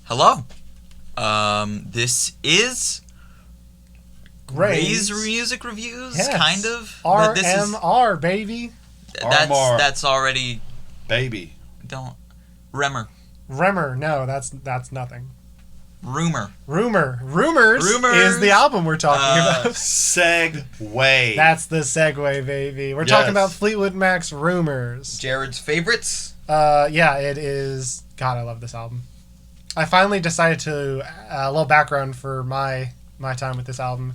Hello. This is Ray's Music Reviews, yes. kind of. RMR, baby. That's already... Baby. Don't... Remmer. No, that's nothing. Rumors is the album we're talking about. Segue. That's the segue, baby. We're talking about Fleetwood Mac's Rumors. Jared's favorites? Yeah, it is. God, I love this album. I finally decided to... a little background for my time with this album.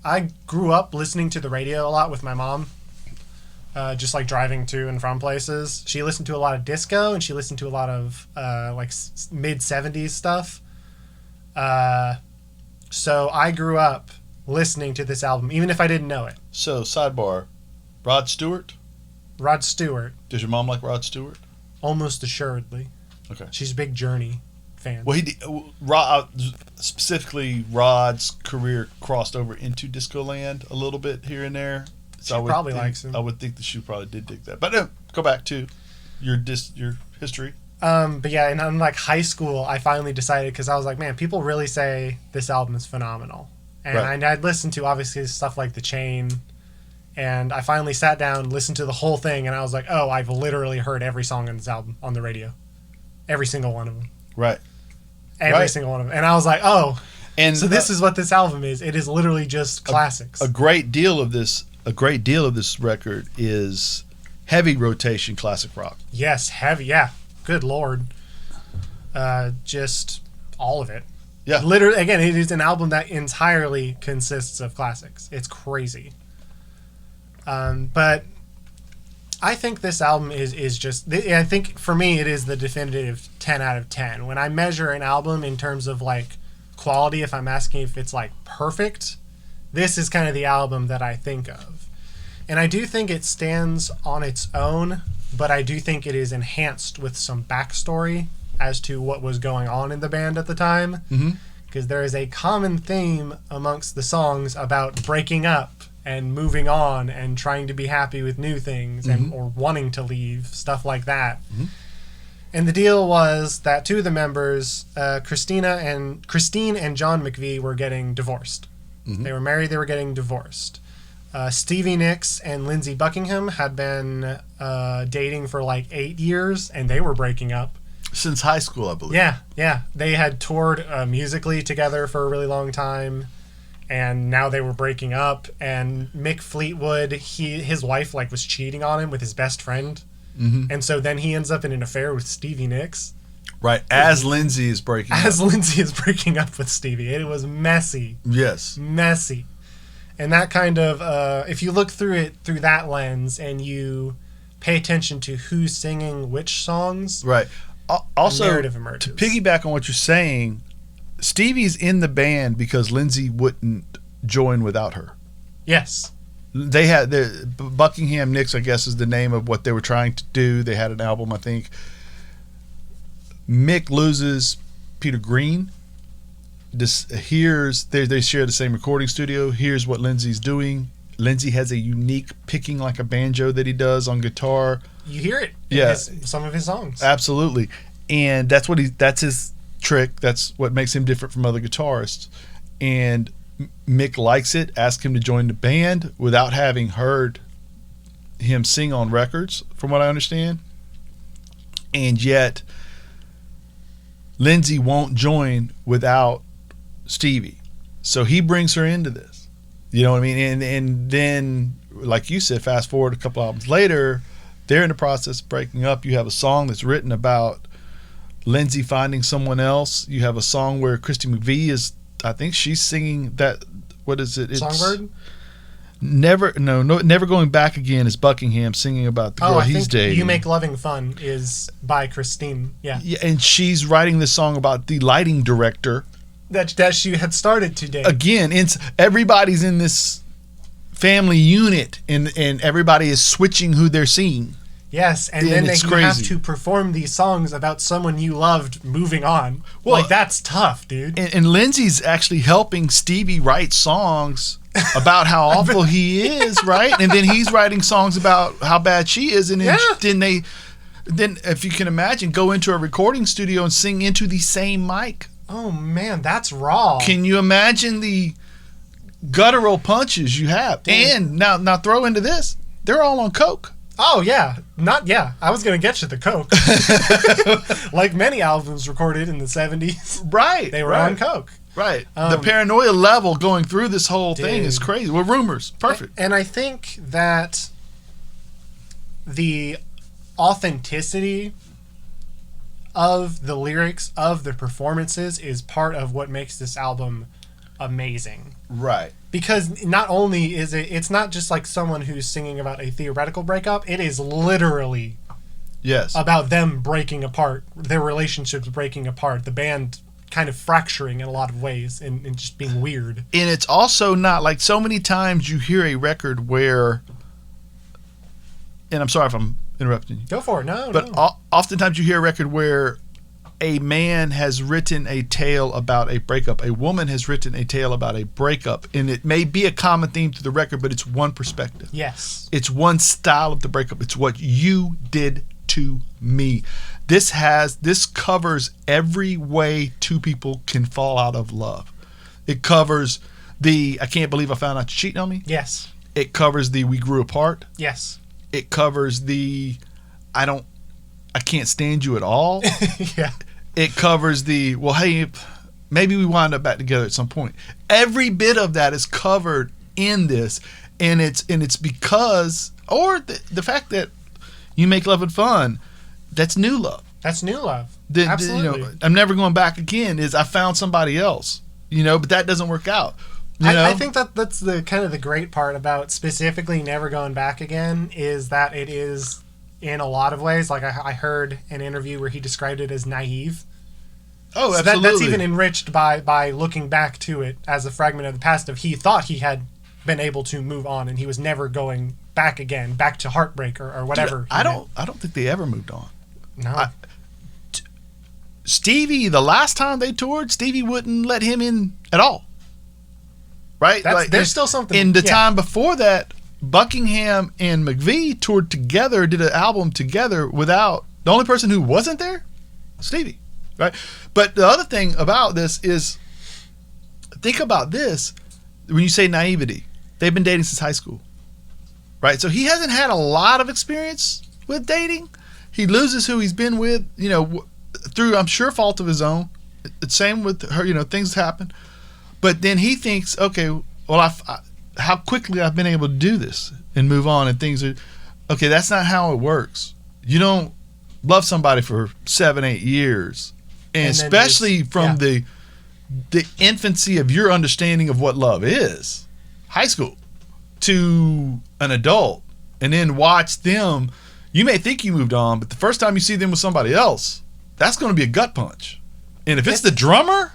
I grew up listening to the radio a lot with my mom. Just like driving to and from places. She listened to a lot of disco, and she listened to a lot of mid-70s stuff. So I grew up listening to this album, even if I didn't know it. So, sidebar. Rod Stewart? Rod Stewart. Does your mom like Rod Stewart? Almost assuredly. Okay. She's a big Journey fan. Well, specifically, Rod's career crossed over into disco land a little bit here and there. So she probably likes him. I would think that she probably did dig that. But go back to your history. But yeah, in like high school, I finally decided, because I was like, man, people really say this album is phenomenal. And right. I'd listened to, obviously, stuff like The Chain. And I finally sat down, listened to the whole thing, and I was like, oh, I've literally heard every song on this album on the radio. Every single one of them. Right. Every single one of them. And I was like, oh, and so this is what this album is. It is literally just classics. A great deal of this record is heavy rotation classic rock. Yes, heavy. Yeah. Good Lord. Just all of it. Yeah. Literally, again, it is an album that entirely consists of classics. It's crazy. But I think this album is just... I think, for me, it is the definitive 10 out of 10. When I measure an album in terms of, like, quality, if I'm asking if it's, like, perfect, this is kind of the album that I think of. And I do think it stands on its own, but I do think it is enhanced with some backstory as to what was going on in the band at the time. Because there is a common theme amongst the songs about breaking up and moving on and trying to be happy with new things and or wanting to leave, stuff like that. And the deal was that two of the members, Christine and John McVie, were getting divorced. They were married, they were getting divorced. Stevie Nicks and Lindsey Buckingham had been dating for like 8 years, and they were breaking up. Since high school, I believe. Yeah. They had toured musically together for a really long time, and now they were breaking up. And Mick Fleetwood, his wife was cheating on him with his best friend. And so then he ends up in an affair with Stevie Nicks. Right, as Lindsey is breaking up. As Lindsey is breaking up with Stevie. It was messy. Yes. Messy. And that kind of, if you look through it through that lens and you pay attention to who's singing which songs, right. Also, narrative emerges. To piggyback on what you're saying, Stevie's in the band because Lindsey wouldn't join without her. Yes. They had Buckingham Nicks, I guess, is the name of what they were trying to do. They had an album, I think. Mick loses Peter Green. They share the same recording studio. Here's what Lindsey's doing. Lindsey has a unique picking like a banjo that he does on guitar. You hear it in some of his songs. Absolutely. And that's his trick. That's what makes him different from other guitarists. And Mick likes it, asks him to join the band without having heard him sing on records, from what I understand. And yet Lindsey won't join without Stevie. So he brings her into this. You know what I mean? And then, like you said, fast forward a couple albums later, they're in the process of breaking up. You have a song that's written about Lindsey finding someone else. You have a song where Christy McVie is, I think she's singing that, what is it? It's Songbird? Never Going Back Again is Buckingham singing about the girl he's dating. You Make Loving Fun is by Christine. Yeah. And she's writing this song about the lighting director that she had started to date. Again, everybody's in this family unit, and everybody is switching who they're seeing. Yes, and then you have to perform these songs about someone you loved moving on. Well, that's tough, dude. And Lindsey's actually helping Stevie write songs about how awful he is, right? And then he's writing songs about how bad she is, and then they Then, if you can imagine, go into a recording studio and sing into the same mic. Oh man, that's raw. Can you imagine the guttural punches you have? Dude. And now throw into this, they're all on coke. Oh yeah, I was gonna get to the coke. Like many albums recorded in the 70s, Right. they were on coke. Right. The paranoia level going through this whole thing is Dude. crazy. Well, Rumors, perfect. And I think that the authenticity of the lyrics, of the performances, is part of what makes this album amazing. Right. Because not only is it's not just like someone who's singing about a theoretical breakup, it is literally Yes. about them breaking apart, their relationships breaking apart, the band kind of fracturing in a lot of ways and just being weird. And it's also not like so many times you hear a record where, and I'm sorry if I'm interrupting you, Go for it. No. oftentimes you hear a record where a man has written a tale about a breakup, a woman has written a tale about a breakup, and it may be a common theme to the record, but it's one perspective. Yes. It's one style of the breakup. It's what you did to me. This covers every way two people can fall out of love. It covers the I can't believe I found out you're cheating on me. Yes. It covers the we grew apart. Yes. It covers the I can't stand you at all. Yeah. It covers the well, hey, maybe we wind up back together at some point. Every bit of that is covered in this, and it's because the fact that you make love and fun, that's new love. That's new love. Absolutely. I'm never going back again. Is I found somebody else, but that doesn't work out. I think that's the kind of the great part about specifically Never Going Back Again is that it is in a lot of ways. Like I heard an interview where he described it as naive. Oh, so absolutely. That's even enriched by looking back to it as a fragment of the past of he thought he had been able to move on and he was never going back again, back to heartbreak or whatever. Dude, I don't think they ever moved on. No. Stevie, the last time they toured, Stevie wouldn't let him in at all. Right? There's still something. In the time before that, Buckingham and McVie toured together, did an album together without the only person who wasn't there, Stevie. Right? But the other thing about this is, think about this when you say naivety. They've been dating since high school. Right? So he hasn't had a lot of experience with dating. He loses who he's been with, through, I'm sure, fault of his own. The same with her, things happen. But then he thinks, okay, well, how quickly I've been able to do this and move on, and things are okay. That's not how it works. You don't love somebody for 7-8 years, and especially from the infancy of your understanding of what love is, high school, to an adult, and then watch them. You may think you moved on, but the first time you see them with somebody else, that's going to be a gut punch. And if it's the drummer,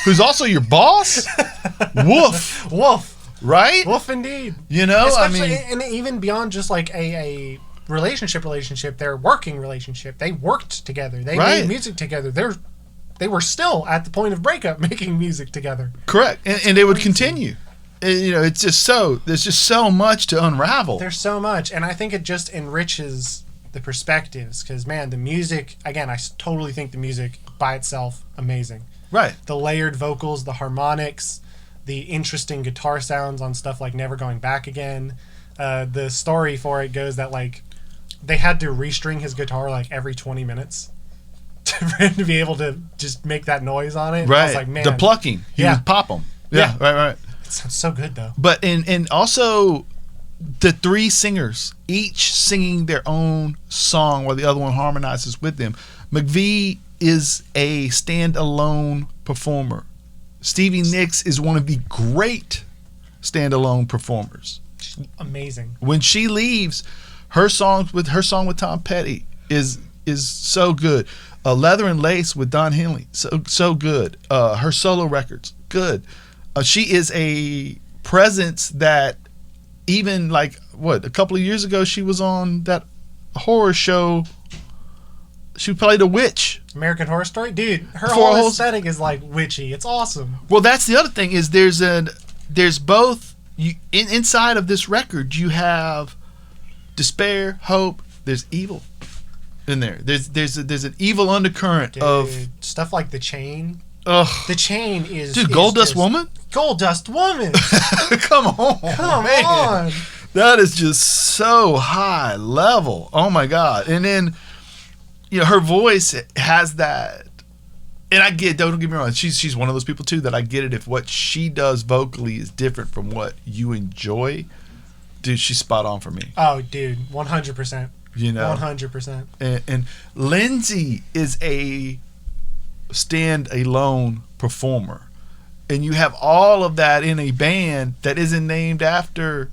who's also your boss, woof, right? Woof indeed. Especially, and even beyond just like a relationship, they're working relationship. They worked together. They made music together. They were still at the point of breakup making music together. Correct, and they would continue. It's just there's just so much to unravel. There's so much, and I think it just enriches the perspectives because, man, the music, again, I totally think the music by itself, amazing. Right. The layered vocals, the harmonics, the interesting guitar sounds on stuff like Never Going Back Again. The story for it goes that, like, they had to restring his guitar, like, every 20 minutes for him to be able to just make that noise on it. Right. I was like, man. The plucking. He would pop them. Yeah. Right. It sounds so good, though. But, and also, the three singers, each singing their own song while the other one harmonizes with them. McVie is a standalone performer. Stevie Nicks is one of the great standalone performers. Amazing. When she leaves, her song with Tom Petty is so good. Leather and Lace with Don Henley, so good. Her solo records, good. She is a presence that even like a couple of years ago she was on that horror show. She played a witch. American Horror Story? Dude, her whole aesthetic is like witchy. It's awesome. Well, that's the other thing is there's both inside of this record you have despair, hope, there's evil. in there. There's an evil undercurrent Dude, of stuff like The Chain. ugh. The Chain is Gold Dust just- Woman. Gold Dust Woman. Come on, Come man. on. That is just so high level. Oh my god! And then, her voice has that. And I get, don't get me wrong, she's one of those people too that I get it if what she does vocally is different from what you enjoy. Dude, she's spot on for me. Oh, dude, 100%. 100%. And Lindsay is a stand-alone performer. And you have all of that in a band that isn't named after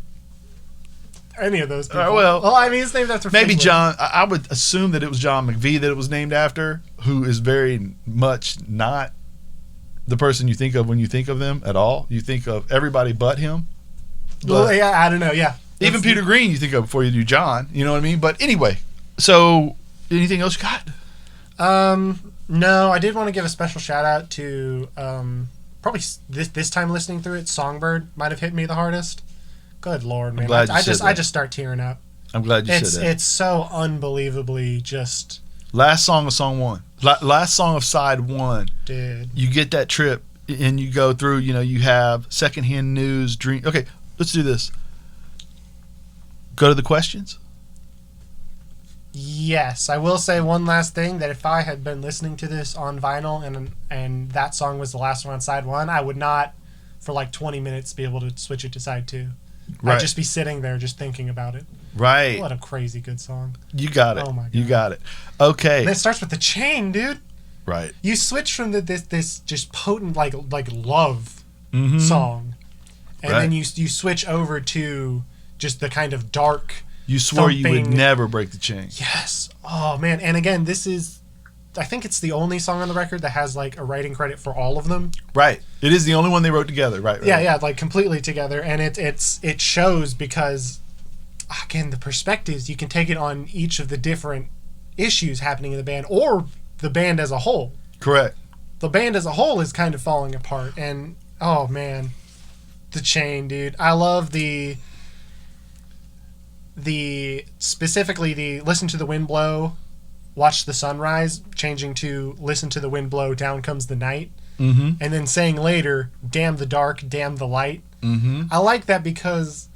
Any of those people. I mean, it's named after maybe Fleetwood. John. I would assume that it was John McVie that it was named after, who is very much not the person you think of when you think of them at all. You think of everybody but him. Well, yeah, I don't know. Yeah. Even Peter Green you think of before you do John. You know what I mean? But anyway, so anything else you got? No, I did want to give a special shout out to probably this time listening through it. Songbird might have hit me the hardest. Good Lord, man! I just start tearing up. I'm glad you said that. It's so unbelievably just. Last song of song one. Last song of side one. Dude. You get that trip and you go through. You have secondhand news, dream. Okay, let's do this. Go to the questions. Yes, I will say one last thing, that if I had been listening to this on vinyl and that song was the last one on side one, I would not, for like 20 minutes, be able to switch it to side two. Right. I'd just be sitting there just thinking about it. Right. What a crazy good song. You got it. Oh my God. You got it. Okay. And it starts with The Chain, dude. Right. You switch from this just potent like love Mm-hmm. song, and Right. then you switch over to just the kind of dark. You swore you would thumping- never break the chain. Yes. Oh man. And again, I think it's the only song on the record that has like a writing credit for all of them. Right. It is the only one they wrote together. Right. Yeah, like completely together, and it shows because, again, the perspectives you can take it on each of the different issues happening in the band or the band as a whole. Correct. The band as a whole is kind of falling apart, and oh man, The Chain, dude. I love the specifically the listen to the wind blow, watch the sunrise, changing to listen to the wind blow, down comes the night. Mm-hmm. And then saying later, damn the dark, damn the light. Mm-hmm. I like that because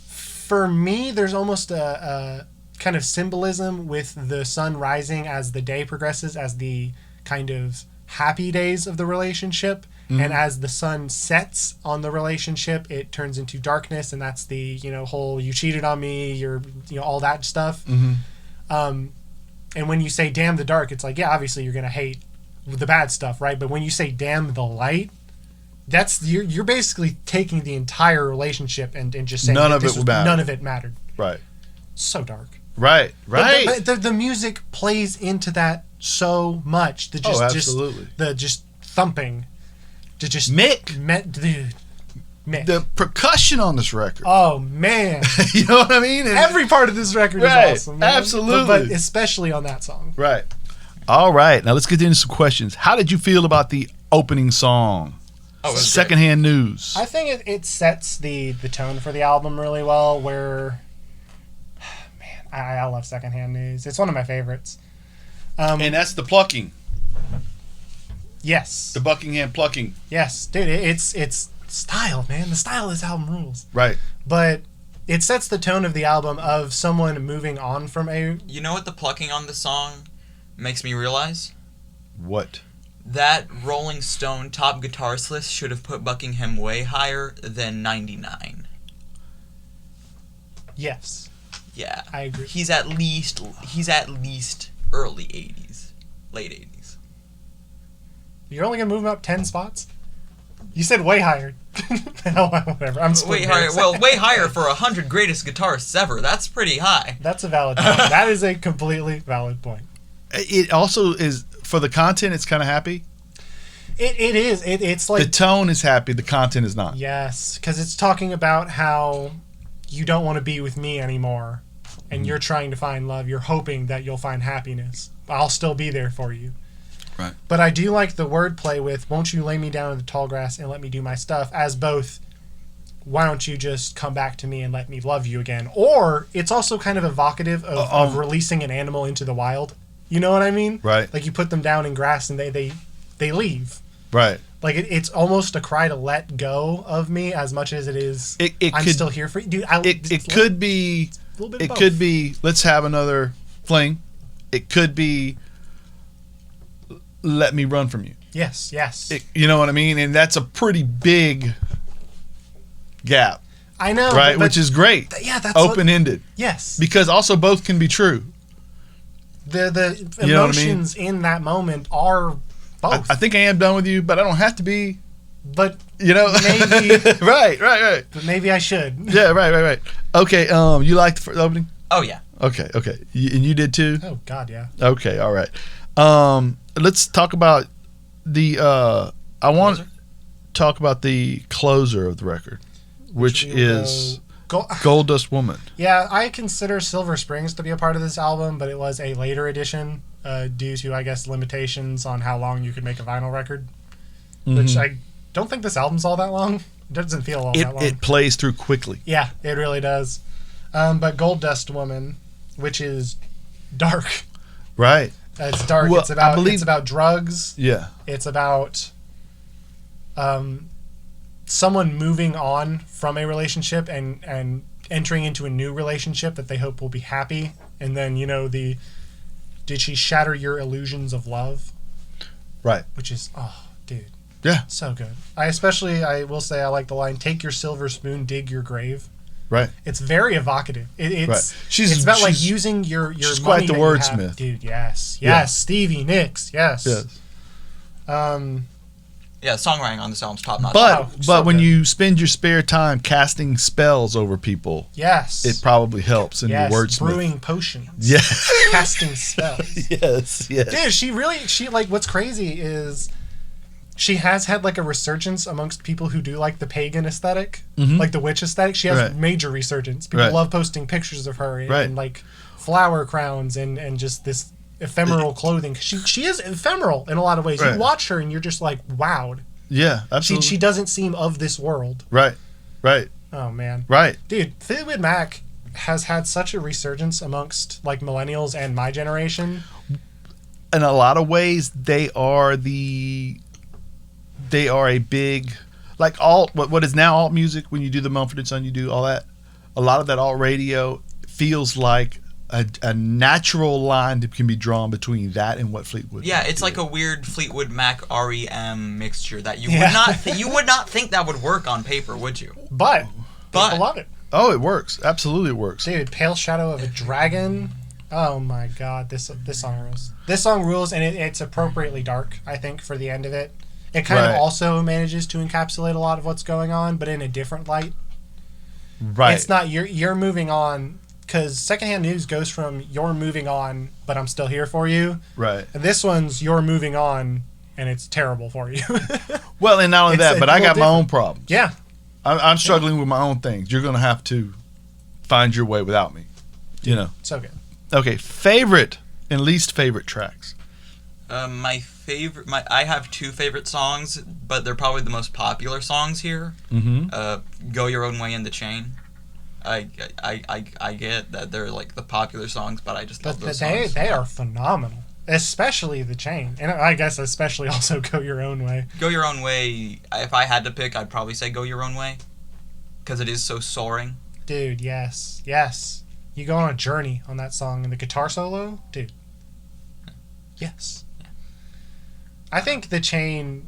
for me, there's almost a kind of symbolism with the sun rising as the day progresses, as the kind of happy days of the relationship. Mm-hmm. And as the sun sets on the relationship, it turns into darkness. And that's the, whole you cheated on me, you're, all that stuff. Mm-hmm. And when you say damn the dark, it's like, yeah, obviously you're going to hate the bad stuff, right? But when you say damn the light, that's you're basically taking the entire relationship and just saying None of it mattered. Right. So dark. Right. Right. But the music plays into that so much. Absolutely. The just thumping. To just Mick. Dude. Mick. The percussion on this record. Oh man. You know what I mean? And Every part of this record Right. is awesome. Man. Absolutely. But especially on that song. Right. All right. Now let's get into some questions. How did you feel about the opening song? Oh, Secondhand news. I think it sets the tone for the album really well. Where, man, I love Secondhand News. It's one of my favorites. And that's the plucking. Yes. The Buckingham plucking. Yes, dude. It's style, man. The style of this album rules. Right. But it sets the tone of the album of someone moving on from a. You know what the plucking on the song makes me realize? What? That Rolling Stone top guitarist list should have put Buckingham way higher than 99. Yes, Yeah. I agree. He's at least early 80s, late 80s. You're only gonna move him up 10 spots. You said way higher. Oh, whatever. I'm Way splitting higher. hairs. Well, way higher for 100 greatest guitarists ever. That's pretty high. That's a valid point. That is a completely valid point. It also is, for the content, it's kind of happy. It is. It's like The tone is happy. The content is not. yes, because it's talking about how you don't want to be with me anymore, and you're trying to find love. You're hoping that you'll find happiness. I'll still be there for you. Right. But I do like the wordplay with "Won't you lay me down in the tall grass and let me do my stuff" as both why don't you just come back to me and let me love you again? Or it's also kind of evocative of releasing an animal into the wild. You know what I mean? Right. Like you put them down in grass and they leave. Right. Like it's almost a cry to let go of me as much as it is. I'm still here for you, dude. It could be. A little bit of It both. could be. Let's have another fling. It could be. Let me run from you. Yes. You know what I mean? And that's a pretty big gap, I know. right? but Which is great. yeah, that's open-ended. Yes. Because also both can be true. The You know what I mean? emotions in that moment are both. I think I am done with you, but I don't have to be. But You know, maybe. right. But maybe I should. Yeah, right. Okay, you liked the opening? Oh yeah. Okay. And you did too? Oh God, yeah. Okay, all right. Let's talk about the. I want to talk about the closer of the record, which is Gold Dust Woman. Yeah, I consider Silver Springs to be a part of this album, but it was a later edition due to, I guess, limitations on how long you could make a vinyl record. Which I don't think this album's all that long. It doesn't feel all that long. It plays through quickly. Yeah, it really does. But Gold Dust Woman, which is dark. Right. It's dark. Well, It's about drugs. Yeah. It's about someone moving on from a relationship and entering into a new relationship that they hope will be happy. And then, did she shatter your illusions of love? Right. Which is, oh, dude. Yeah. So good. I will say I like the line, take your silver spoon, dig your grave. Right. It's very evocative. It's Right. it's about like using your she's money quite the that you have. wordsmith. Dude, yes. Yeah. Stevie Nicks, yes. Yeah, songwriting on this album's top notch. But when good. you spend your spare time casting spells over people, Yes. it probably helps in your wordsmith. Brewing potions. Yeah. Casting spells. Yes. Dude, what's crazy is she has had like a resurgence amongst people who do like the pagan aesthetic, like the witch aesthetic. She has Right. major resurgence. People Right. love posting pictures of her in Right. like flower crowns and just this ephemeral clothing. She is ephemeral in a lot of ways. Right. You watch her and you're just like wowed. Yeah, absolutely. She doesn't seem of this world. Right. Oh man. Right. Dude, Fleetwood Mac has had such a resurgence amongst like millennials and my generation. In a lot of ways, they are a big, like alt, what is now alt music. When you do the Mumford & Son, you do all that. A lot of that alt radio feels like a natural line that can be drawn between that and what Fleetwood. Yeah, Mac it's did. like a weird Fleetwood Mac REM mixture that you Yeah. would not think that would work on paper, would you? But people love it. Oh, it works. Absolutely, it works. Dude, Pale Shadow of a Dragon. Oh my god, this song rules. This song rules, and it's appropriately dark, I think, for the end of it. It kind of Right. also manages to encapsulate a lot of what's going on, but in a different light. Right. It's not you're moving on, because Secondhand News goes from you're moving on, but I'm still here for you. Right. And this one's you're moving on, and it's terrible for you. Well, and not only It's that, a but I got little my own different. problems. Yeah. I'm struggling with my own things. You're going to have to find your way without me. You know. So good. Okay, favorite and least favorite tracks. I have two favorite songs, but they're probably the most popular songs here. Mm-hmm. Go Your Own Way and The Chain. I get that they're like the popular songs, but I just love But those songs. they are phenomenal. Especially The Chain. And I guess especially also Go Your Own Way. Go Your Own Way, if I had to pick, I'd probably say Go Your Own Way. Because it is so soaring. Dude, yes. Yes. You go on a journey on that song, and the guitar solo, dude. Yes. Yeah. I think The Chain,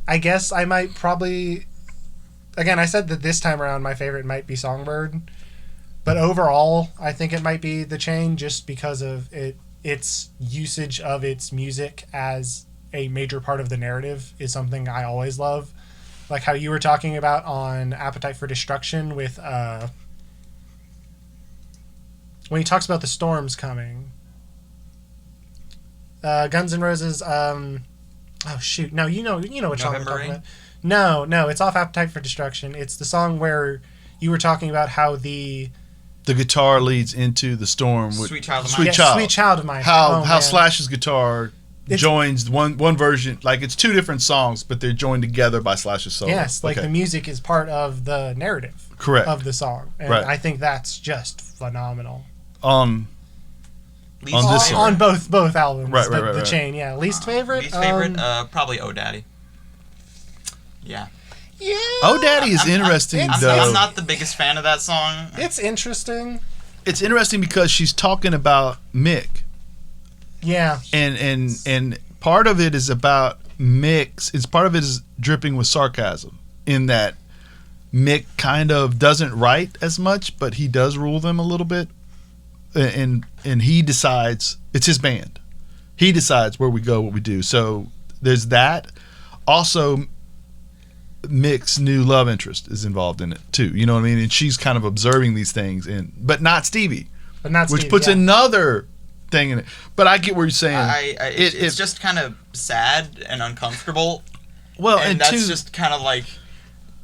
I guess I might probably... Again, I said that this time around my favorite might be Songbird. But overall, I think it might be The Chain just because of its usage of its music as a major part of the narrative is something I always love. Like how you were talking about on Appetite for Destruction with... when he talks about the storms coming. Guns N' Roses, oh shoot. No, you know what song I'm November talking Rain? about. No, it's off Appetite for Destruction. It's the song where you were talking about how the guitar leads into the storm with Sweet Child of Mine. Sweet Yeah, Child. Sweet Child of Mine. How man. Slash's guitar joins one version. Like it's two different songs, but they're joined together by Slash's solo. Yes, like the music is part of the narrative. Correct. Of the song. And right. I think that's just phenomenal. On this song. On both albums. Right, the chain, yeah. Least favorite? Least favorite? Probably Oh Daddy. Yeah. Yeah. Oh Daddy is interesting, though. I'm not the biggest fan of that song. It's interesting. It's interesting because she's talking about Mick. Yeah. And part of it is about Mick's. Part of it is dripping with sarcasm in that Mick kind of doesn't write as much, but he does rule them a little bit. And he decides, it's his band. He decides where we go, what we do. So there's that. Also, Mick's new love interest is involved in it too. You know what I mean? And she's kind of observing these things, but not Stevie. Which puts another thing in it. But I get what you're saying. It's just kind of sad and uncomfortable. Well, and that's just kind of like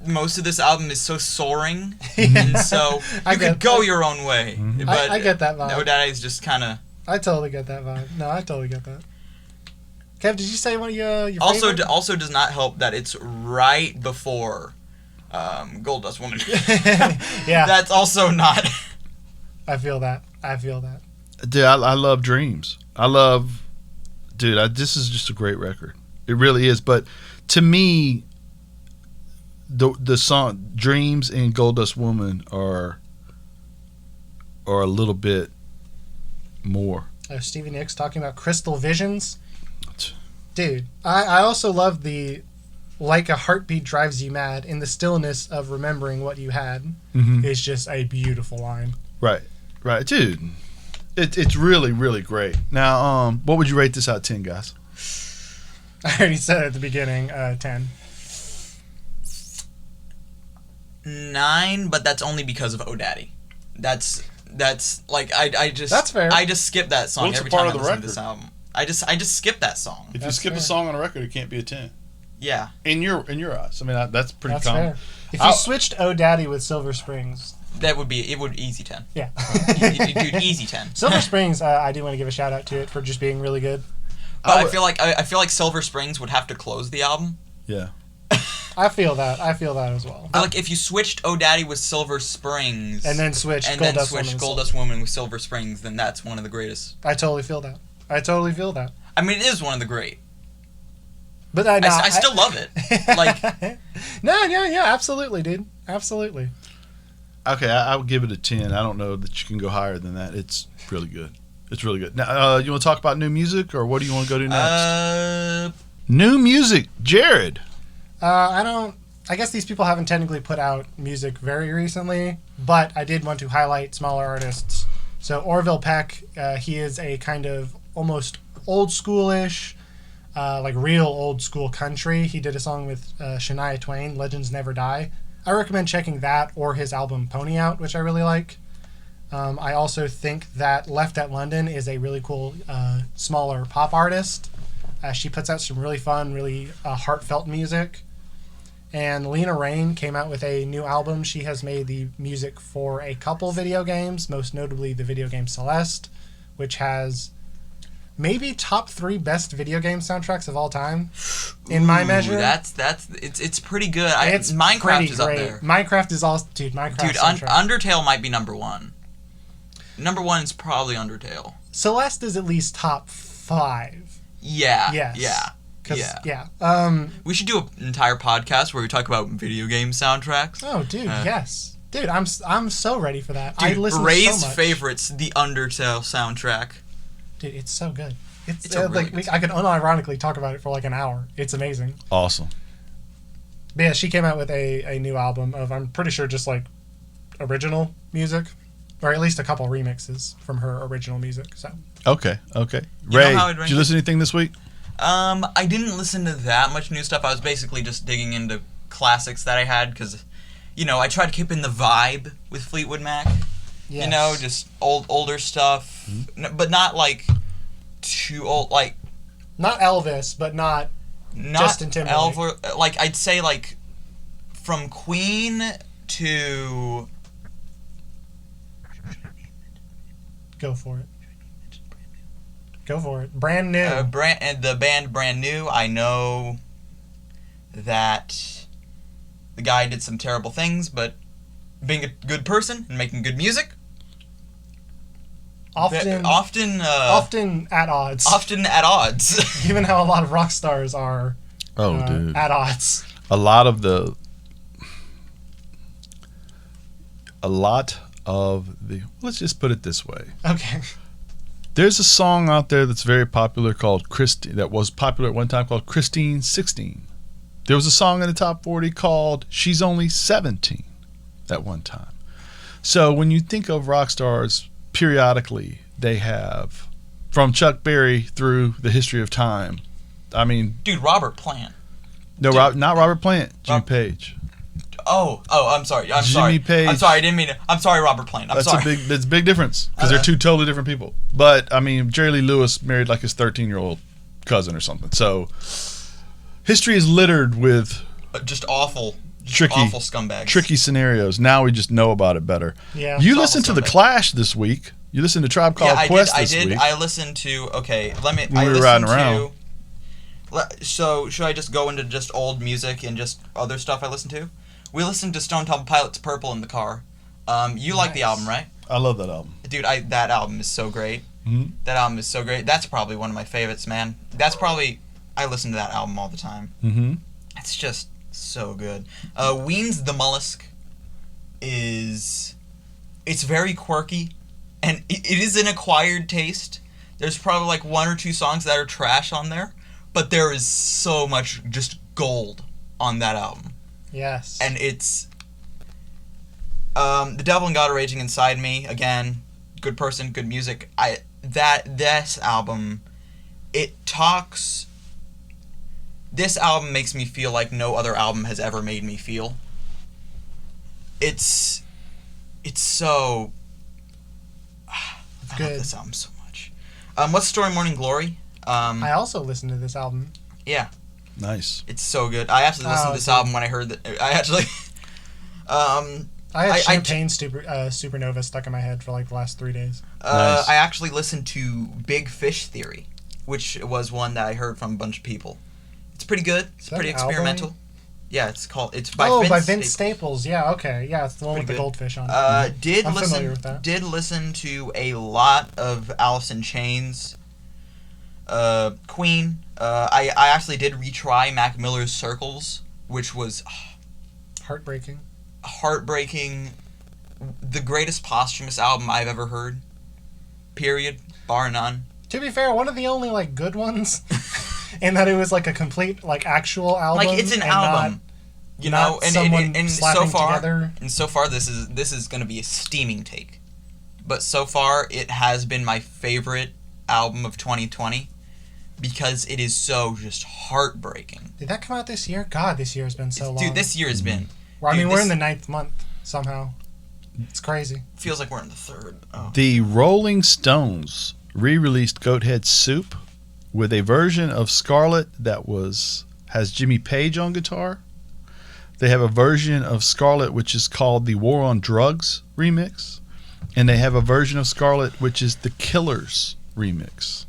most of this album is so soaring, and so you could go your own way. Mm-hmm. But I get that vibe. No Daddy's just kind of. I totally get that vibe. No, I totally get that. Kev, did you say one of your favorite? Also does not help that it's right before Gold Dust Woman. Yeah. That's also not. I feel that. Dude, I love Dreams. This is just a great record. It really is. But to me, the song Dreams and Gold Dust Woman are a little bit more. Stevie Nicks talking about Crystal Visions. Dude, I also love the like a heartbeat drives you mad in the stillness of remembering what you had. Mm-hmm. Is just a beautiful line. Right, dude. It's really, really great. Now, what would you rate this out of 10, guys? I already said at the beginning, 10. 9, but that's only because of Oh Daddy. That's like I just that's fair. I just skip that song What's every a part time of I the listen to record? this album. I just skip that song. If you That's skip fair. a song on a record, it can't be a 10. Yeah. In your eyes. I mean, that's pretty That's common. fair. If you switched Oh Daddy with Silver Springs, It would easy 10. yeah. Dude, easy 10. Silver Springs, I do want to give a shout out to it for just being really good. But I feel like Silver Springs would have to close the album. Yeah. I feel that as well. But like if you switched Oh Daddy with Silver Springs And then switched and Gold then Dust switched Woman. Gold Dust Woman with Silver Springs, then that's one of the greatest. I totally feel that. I mean, it is one of the great. But I still love it. Like, yeah, absolutely, dude. Absolutely. Okay, I would give it a 10. I don't know that you can go higher than that. It's really good. Now, you want to talk about new music, or what do you want to go to next? New music, Jared. I guess these people haven't technically put out music very recently, but I did want to highlight smaller artists. So Orville Peck, he is a kind of almost old schoolish, like real old school country. He did a song with Shania Twain, Legends Never Die. I recommend checking that or his album Pony Out, which I really like. I also think that Left at London is a really cool, smaller pop artist. She puts out some really fun, really heartfelt music. And Lena Raine came out with a new album. She has made the music for a couple video games, most notably the video game Celeste, which has maybe top 3 best video game soundtracks of all time, in my measure. It's pretty good. It's Minecraft pretty is great. up there. Minecraft is also, dude. Minecraft. Undertale might be number 1. Number 1 is probably Undertale. Celeste is at least top 5. Yeah. Yes. Yeah. Yeah. We should do an entire podcast where we talk about video game soundtracks. Oh, dude, yes. Dude, I'm so ready for that. Dude, I listen Ray's so much. favorite's the Undertale soundtrack. Dude, it's so good. It's a really like good I could unironically talk about it for like an hour. It's amazing. Awesome. But yeah, she came out with a new album of, I'm pretty sure, just like original music, or at least a couple remixes from her original music. So Okay. know Ray, how I'd did rank you it? listen to anything this week? I didn't listen to that much new stuff. I was basically just digging into classics that I had because, I tried to keep in the vibe with Fleetwood Mac. yes. Just older stuff, but not like too old. Like Not Elvis, but not Justin Timberlake. Like I'd say like from Queen to Go for it. Go for it. Brand new. And the band Brand New. I know that the guy did some terrible things, but being a good person and making good music. Often at odds. Often at odds. Given how a lot of rock stars are dude. at odds. A lot of the let's just put it this way. Okay. There's a song out there that's very popular called Christine, that was popular at one time, called Christine 16. There was a song in the top 40 called She's Only 17 at one time. So when you think of rock stars, periodically they have, from Chuck Berry through the history of time. I mean, dude, Robert Plant. No, not Robert Plant. Jimmy Page. Oh, I'm sorry. I'm Jimmy sorry. Page. I'm sorry. I didn't mean to. I'm sorry, Robert Plant. I'm sorry. That's a big difference because they're two totally different people. But I mean, Jerry Lee Lewis married like his 13-year-old cousin or something. So history is littered with just awful scumbags. Tricky scenarios. Now we just know about it better. Yeah. You listened to The Clash this week. You listened to Tribe Called Quest this week. I listened to. Okay, when we were riding around. So should I just go into just old music and just other stuff I listened to? We listened to Stone Temple Pilots' Purple in the car. You like the album, right? I love that album. Dude, that album is so great. Mm-hmm. That album is so great. That's probably one of my favorites, man. I listen to that album all the time. Mm-hmm. It's just so good. Ween's The Mollusk it's very quirky, and it is an acquired taste. There's probably like one or two songs that are trash on there, but there is so much just gold on that album. Yes. And it's The Devil and God Are Raging Inside Me, again, good person, good music. This album, this album makes me feel like no other album has ever made me feel. It's so I love this album so much. What's the Story, Morning Glory? I also listened to this album. Yeah. Nice. It's so good. I actually listened to this album when I heard that. I had Champagne Supernova stuck in my head for like the last 3 days. Nice. I actually listened to Big Fish Theory, which was one that I heard from a bunch of people. It's pretty good. It's pretty experimental. Album? Yeah, it's by Vince Staples. Yeah, okay. Yeah, it's the one with the goldfish on it. I'm familiar with that. Did listen to a lot of Alice in Chains, Queen. I actually did retry Mac Miller's Circles, which was heartbreaking. The greatest posthumous album I've ever heard. Period. Bar none. To be fair, one of the only like good ones, in that it was like a complete like actual album. Like it's an album, you know. And so far, this is going to be a steaming take, but so far it has been my favorite album of 2020 because it is so just heartbreaking. Did that come out this year? God, this year has been so long. Dude, this year has been. Well, we're in the 9th month somehow. It's crazy. Feels like we're in the 3rd. Oh. The Rolling Stones re-released Goathead Soup with a version of Scarlet that has Jimmy Page on guitar. They have a version of Scarlet which is called the War on Drugs remix, and they have a version of Scarlet which is the Killers remix.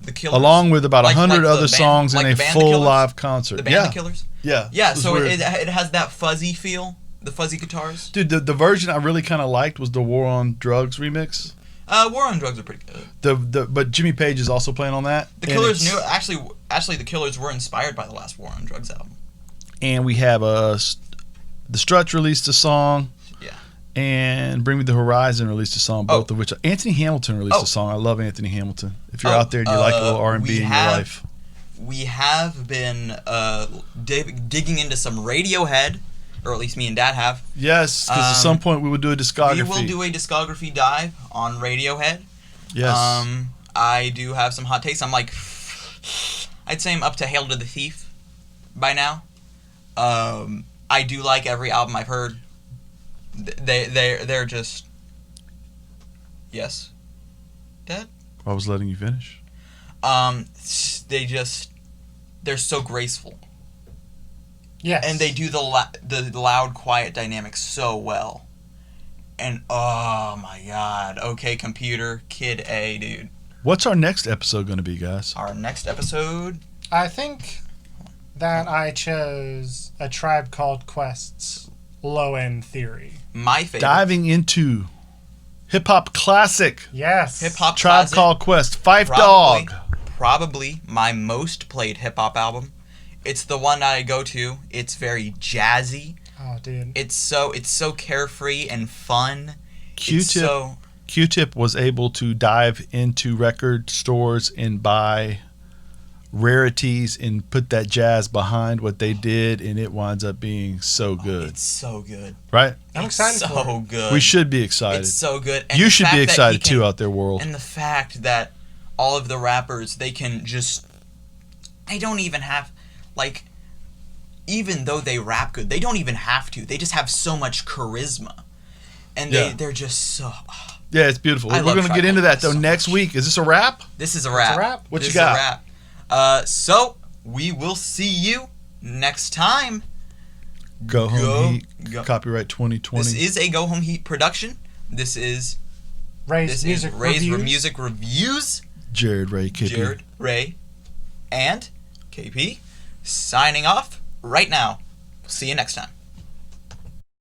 The Killers, along with about 100 other songs in a full live concert. The band The Killers? Yeah. Yeah, so it has that fuzzy feel, the fuzzy guitars. Dude, the version I really kind of liked was the War on Drugs remix. War on Drugs are pretty good. But Jimmy Page is also playing on that. The Killers actually the Killers were inspired by the last War on Drugs album. And we have the Struts released a song. Yeah. And Bring Me the Horizon released a song, both of which Anthony Hamilton released a song. I love Anthony Hamilton. If you're out there and you like a little R&B in your life. We have been digging into some Radiohead, or at least me and Dad have. Yes, because at some point we will do a discography. We will do a discography dive on Radiohead. Yes. I do have some hot takes. I'd say I'm up to Hail to the Thief by now. I do like every album I've heard. They're just... Yes? Dad? I was letting you finish. They're so graceful. Yes. And they do the loud, quiet dynamic so well. And, oh my god. Okay, Computer, Kid A, dude. What's our next episode going to be, guys? Our next episode. I think that I chose A Tribe Called Quest's low-end theory. My favorite. Diving into hip-hop classic. Yes. Hip Hop Tribe Classic. Called Quest. Fife Probably- Dog. Probably my most played hip hop album. It's the one that I go to. It's very jazzy. Oh, dude. It's so carefree and fun. It's Q-Tip. so Q-Tip was able to dive into record stores and buy rarities and put that jazz behind what they did, and it winds up being so good. It's so good. Right? I'm It's excited for so it. good. We should be excited. It's so good. And You the should fact be that he excited can- too out there, world. And the fact that all of the rappers, they can just, they don't even have, like, even though they rap good, they don't even have to. They just have so much charisma. And Yeah. they're just so, Yeah, it's beautiful. I We're love going to Tribe get into Called that though Quest so next much. week. Is this a wrap? this is a wrap. It's a wrap. What This you is got? a wrap. So, we will see you next time. Go Home Heat. go. Copyright 2020. This is a Go Home Heat production. This is Ray's music Ray's reviews. Music Reviews. Jared Ray KP. Jared, Ray, and KP signing off right now. See you next time.